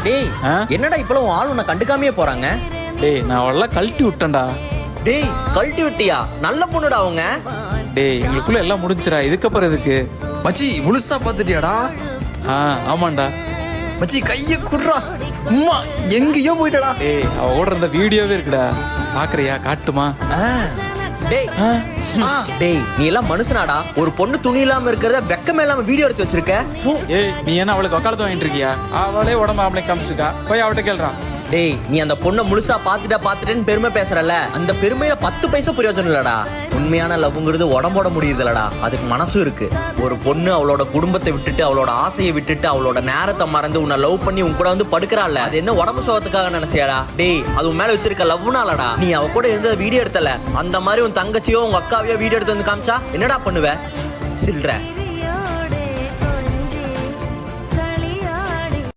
டேய் என்னடா இப்பலாம் ஆள் உன்னை கண்டுக்காமையே போறாங்க? டேய் நான் அவளெல்லாம் கழட்டி விட்டேன்டா. டேய் கழட்டி விட்டியா? நல்ல பொண்ணுடா அவங்க. டேய் எங்களுக்குள்ள எல்லாம் முடிஞ்சிரா, இதுக்கப்புறம் எதுக்கு? மச்சி முழுசா பாத்துட்டியாடா? ஆமாண்டா. மச்சி கைய குடுறா. அம்மா எங்கேயோ போயிட்டடா. டேய் அவ ஓடுற அந்த வீடியோவே இருக்குடா, பாக்குறியா? காட்டுமா? டேய் டேய் நீ எல்லாம் மனுஷனாடா? ஒரு பொண்ணு துணி இல்லாம இருக்கிறத வெக்கமே இல்லாம வீடியோ எடுத்து வச்சிருக்க. ஏய் நீ என்ன அவளுக்கு வக்காலத்து வாங்கிட்டு இருக்கியா? அவளே உடம்பு அவளை காமிச்சிருக்கா, போய் அவட்ட கேள்றான். டேய் நீ அந்த பொண்ணை முழுசா பாத்துட்டேன்னு பெருமை பேசுறல, அந்த பெருமையில 10 பைசா பிரயோஜனம் இல்லடா. உண்மையான லவ்ங்கிறது உடம்போட முடியுதுலடா, அதுக்கு மனசும் இருக்கு. ஒரு பொண்ணு அவளோட குடும்பத்தை விட்டுட்டு, அவளோட ஆசையை விட்டுட்டு, அவளோட நேரத்தை மறந்து உன்னை லவ் பண்ணி உன் கூட வந்து படுக்கிறாள். அது என்ன உடம்பு சோகத்துக்காக நினைச்சியாடா? டேய் அது உன் மேல வச்சிருக்க லவ்னாலடா. நீ அவ கூட இருந்த வீடியோ எடுத்தல, அந்த மாதிரி உன் தங்கச்சியோ உங்க அக்காவையோ வீடியோ எடுத்து வந்து காமிச்சா என்னடா பண்ணுவ? சில்ற